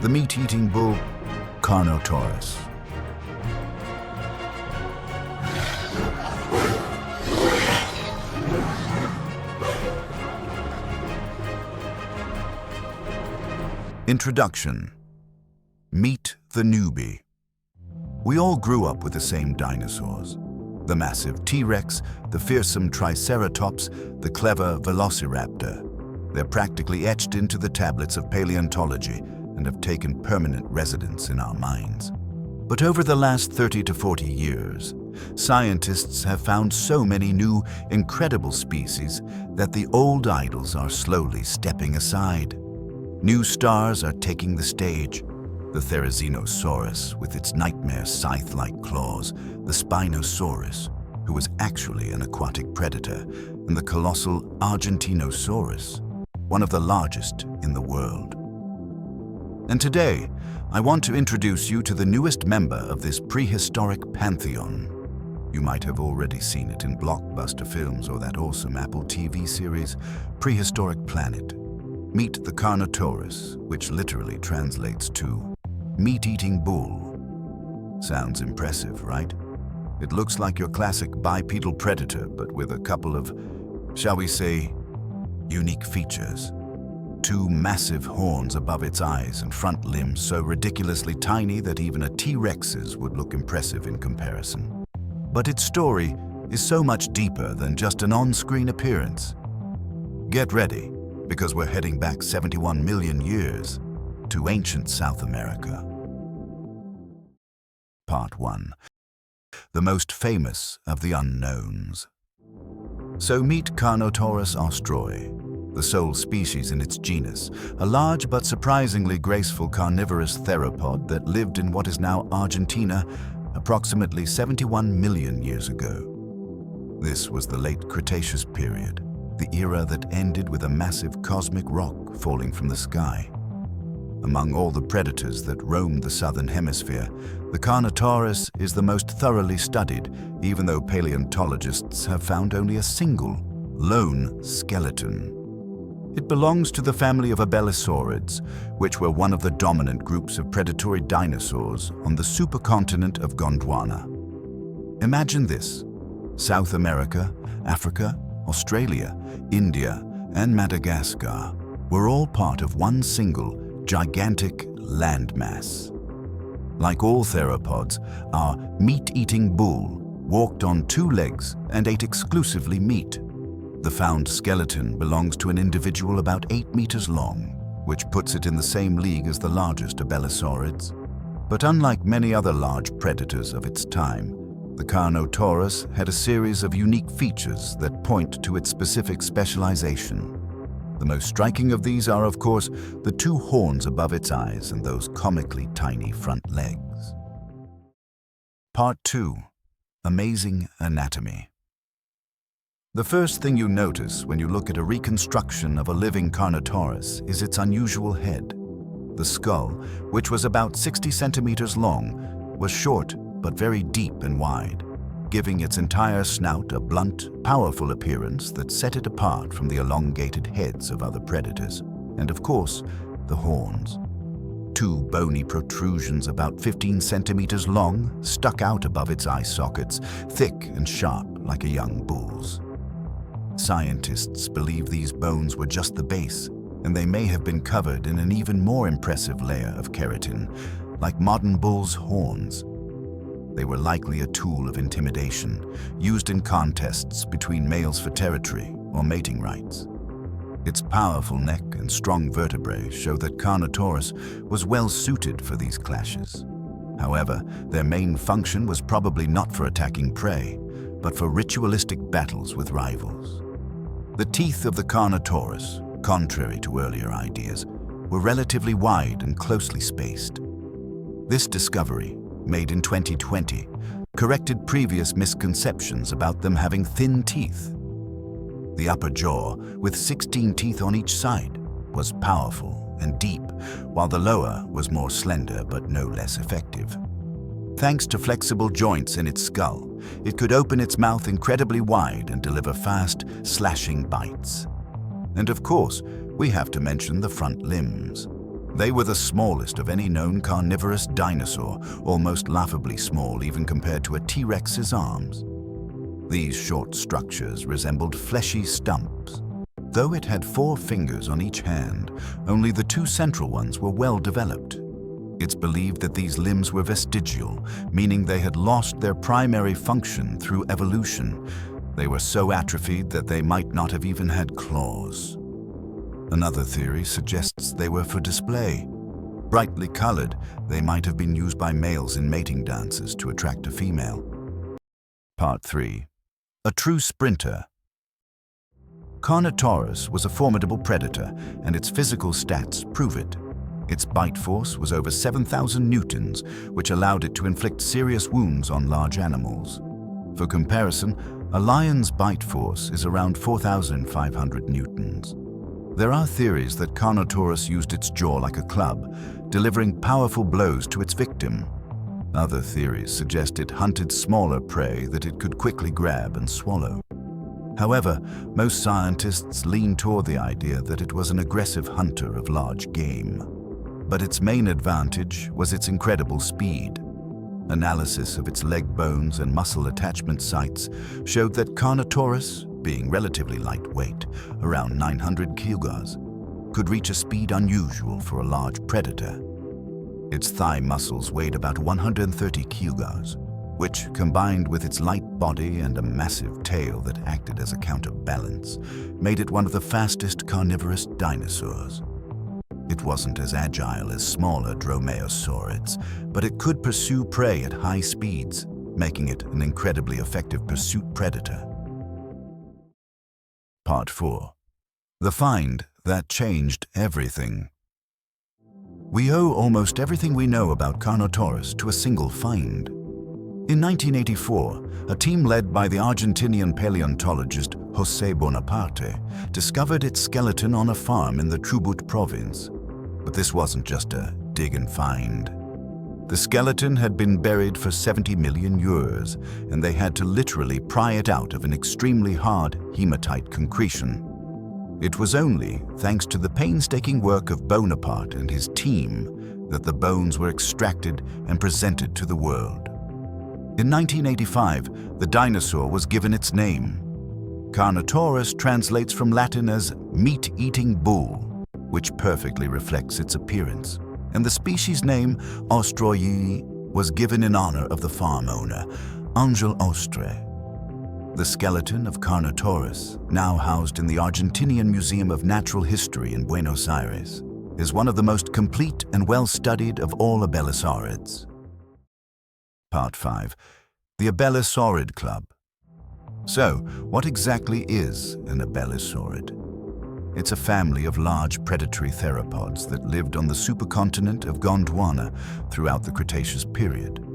The meat-eating bull, Carnotaurus. Introduction. Meet the Newbie. We all grew up with the same dinosaurs. The massive T-Rex, the fearsome Triceratops, the clever Velociraptor. They're practically etched into the tablets of paleontology and have taken permanent residence in our minds. But over the last 30 to 40 years, scientists have found so many new, incredible species that the old idols are slowly stepping aside. New stars are taking the stage. The Tyrannosaurus with its nightmare scythe-like claws, the Spinosaurus, who was actually an aquatic predator, and the colossal Argentinosaurus, one of the largest in the world. And today, I want to introduce you to the newest member of this prehistoric pantheon. You might have already seen it in blockbuster films or that awesome Apple TV series, Prehistoric Planet. Meet the Carnotaurus, which literally translates to meat-eating bull. Sounds impressive, right? It looks like your classic bipedal predator, but with a couple of, shall we say, unique features. Two massive horns above its eyes and front limbs so ridiculously tiny that even a T-Rex's would look impressive in comparison. But its story is so much deeper than just an on-screen appearance. Get ready, because we're heading back 71 million years to ancient South America. Part 1. The most famous of the unknowns. So meet Carnotaurus austroi, the sole species in its genus, a large but surprisingly graceful carnivorous theropod that lived in what is now Argentina approximately 71 million years ago. This was the late Cretaceous period, the era that ended with a massive cosmic rock falling from the sky. Among all the predators that roamed the southern hemisphere, the Carnotaurus is the most thoroughly studied, even though paleontologists have found only a single, lone skeleton. It belongs to the family of Abelisaurids, which were one of the dominant groups of predatory dinosaurs on the supercontinent of Gondwana. Imagine this: South America, Africa, Australia, India, and Madagascar were all part of one single, gigantic landmass. Like all theropods, our meat-eating bull walked on two legs and ate exclusively meat. The found skeleton belongs to an individual about 8 meters long, which puts it in the same league as the largest Abelisaurids. But unlike many other large predators of its time, the Carnotaurus had a series of unique features that point to its specific specialization. The most striking of these are, of course, the two horns above its eyes and those comically tiny front legs. Part 2. Amazing anatomy. The first thing you notice when you look at a reconstruction of a living Carnotaurus is its unusual head. The skull, which was about 60 centimeters long, was short but very deep and wide, giving its entire snout a blunt, powerful appearance that set it apart from the elongated heads of other predators. And of course, the horns. Two bony protrusions about 15 centimeters long stuck out above its eye sockets, thick and sharp like a young bull's. Scientists believe these bones were just the base, and they may have been covered in an even more impressive layer of keratin, like modern bulls' horns. They were likely a tool of intimidation, used in contests between males for territory or mating rights. Its powerful neck and strong vertebrae show that Carnotaurus was well suited for these clashes. However, their main function was probably not for attacking prey, but for ritualistic battles with rivals. The teeth of the Carnotaurus, contrary to earlier ideas, were relatively wide and closely spaced. This discovery, made in 2020, corrected previous misconceptions about them having thin teeth. The upper jaw, with 16 teeth on each side, was powerful and deep, while the lower was more slender but no less effective. Thanks to flexible joints in its skull, it could open its mouth incredibly wide and deliver fast, slashing bites. And of course, we have to mention the front limbs. They were the smallest of any known carnivorous dinosaur, almost laughably small even compared to a T-Rex's arms. These short structures resembled fleshy stumps. Though it had 4 fingers on each hand, only the 2 central ones were well developed. It's believed that these limbs were vestigial, meaning they had lost their primary function through evolution. They were so atrophied that they might not have even had claws. Another theory suggests they were for display. Brightly colored, they might have been used by males in mating dances to attract a female. Part 3. A true sprinter. Carnotaurus was a formidable predator, and its physical stats prove it. Its bite force was over 7,000 newtons, which allowed it to inflict serious wounds on large animals. For comparison, a lion's bite force is around 4,500 newtons. There are theories that Carnotaurus used its jaw like a club, delivering powerful blows to its victim. Other theories suggest it hunted smaller prey that it could quickly grab and swallow. However, most scientists lean toward the idea that it was an aggressive hunter of large game. But its main advantage was its incredible speed. Analysis of its leg bones and muscle attachment sites showed that Carnotaurus, being relatively lightweight, around 900 kilograms, could reach a speed unusual for a large predator. Its thigh muscles weighed about 130 kilograms, which, combined with its light body and a massive tail that acted as a counterbalance, made it one of the fastest carnivorous dinosaurs. It wasn't as agile as smaller dromaeosaurids, but it could pursue prey at high speeds, making it an incredibly effective pursuit predator. Part 4. The find that changed everything. We owe almost everything we know about Carnotaurus to a single find. In 1984, a team led by the Argentinian paleontologist José Bonaparte discovered its skeleton on a farm in the Chubut province. But this wasn't just a dig and find. The skeleton had been buried for 70 million years, and they had to literally pry it out of an extremely hard hematite concretion. It was only thanks to the painstaking work of Bonaparte and his team that the bones were extracted and presented to the world. In 1985, the dinosaur was given its name. Carnotaurus translates from Latin as meat-eating bull, which perfectly reflects its appearance, and the species name Ostroyi was given in honor of the farm owner, Angel Ostre. The skeleton of Carnotaurus, now housed in the Argentinian Museum of Natural History in Buenos Aires, is one of the most complete and well-studied of all Abelisaurids. Part 5. The Abelisaurid Club. So, what exactly is an Abelisaurid? It's a family of large predatory theropods that lived on the supercontinent of Gondwana throughout the Cretaceous period.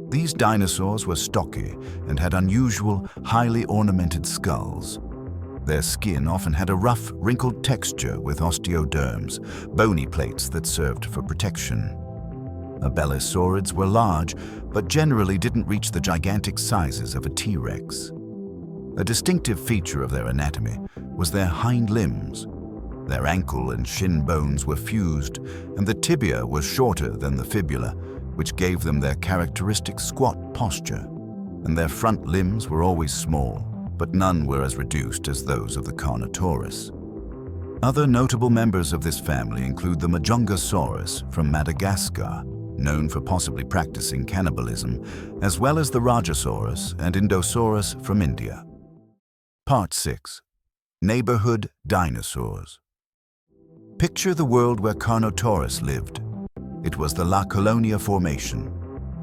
These dinosaurs were stocky and had unusual, highly ornamented skulls. Their skin often had a rough, wrinkled texture with osteoderms, bony plates that served for protection. Abelisaurids were large, but generally didn't reach the gigantic sizes of a T-Rex. A distinctive feature of their anatomy was their hind limbs. Their ankle and shin bones were fused, and the tibia was shorter than the fibula, which gave them their characteristic squat posture. And their front limbs were always small, but none were as reduced as those of the Carnotaurus. Other notable members of this family include the Majungasaurus from Madagascar, known for possibly practicing cannibalism, as well as the Rajasaurus and Indosaurus from India. Part 6. Neighborhood dinosaurs. Picture the world where Carnotaurus lived. It was the La Colonia Formation,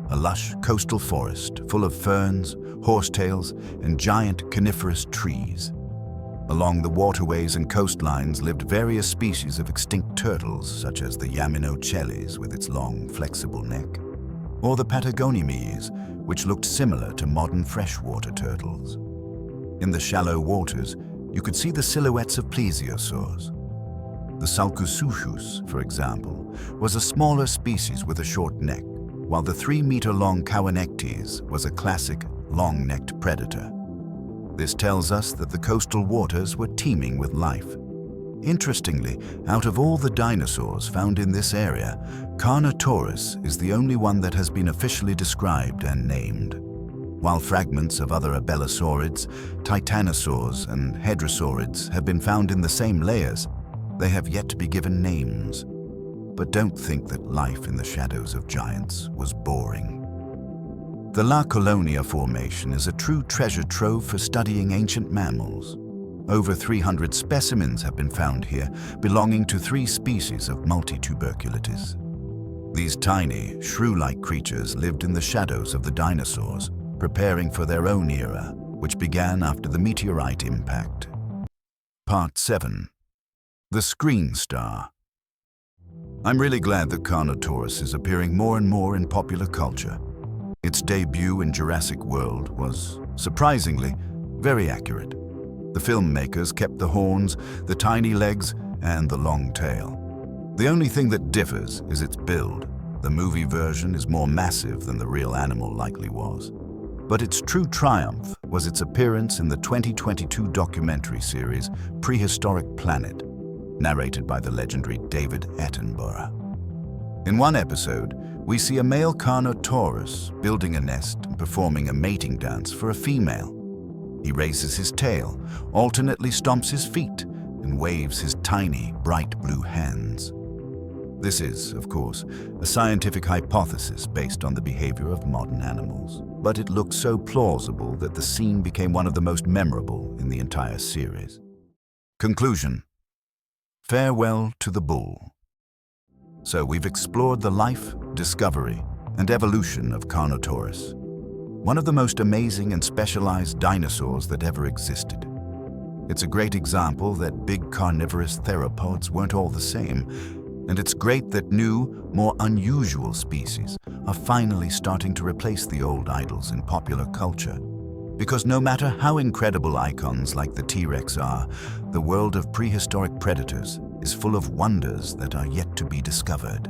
a lush coastal forest full of ferns, horsetails, and giant coniferous trees. Along the waterways and coastlines lived various species of extinct turtles, such as the Yaminocheles with its long, flexible neck, or the Patagonimes, which looked similar to modern freshwater turtles. In the shallow waters, you could see the silhouettes of plesiosaurs. The Salcusuchus, for example, was a smaller species with a short neck, while the 3-meter-long Coanectes was a classic, long-necked predator. This tells us that the coastal waters were teeming with life. Interestingly, out of all the dinosaurs found in this area, Carnotaurus is the only one that has been officially described and named. While fragments of other Abelisaurids, Titanosaurs, and Hadrosaurids have been found in the same layers, they have yet to be given names. But don't think that life in the shadows of giants was boring. The La Colonia Formation is a true treasure trove for studying ancient mammals. Over 300 specimens have been found here, belonging to 3 species of multituberculites. These tiny, shrew-like creatures lived in the shadows of the dinosaurs, preparing for their own era, which began after the meteorite impact. Part 7. The Screen Star. I'm really glad that Carnotaurus is appearing more and more in popular culture. Its debut in Jurassic World was, surprisingly, very accurate. The filmmakers kept the horns, the tiny legs, and the long tail. The only thing that differs is its build. The movie version is more massive than the real animal likely was. But its true triumph was its appearance in the 2022 documentary series Prehistoric Planet, narrated by the legendary David Attenborough. In one episode, we see a male Carnotaurus building a nest and performing a mating dance for a female. He raises his tail, alternately stomps his feet, and waves his tiny, bright blue hands. This is, of course, a scientific hypothesis based on the behavior of modern animals, but it looks so plausible that the scene became one of the most memorable in the entire series. Conclusion. Farewell to the bull. So we've explored the life, discovery, and evolution of Carnotaurus, one of the most amazing and specialized dinosaurs that ever existed. It's a great example that big carnivorous theropods weren't all the same, and it's great that new, more unusual species are finally starting to replace the old idols in popular culture. Because no matter how incredible icons like the T-Rex are, the world of prehistoric predators is full of wonders that are yet to be discovered.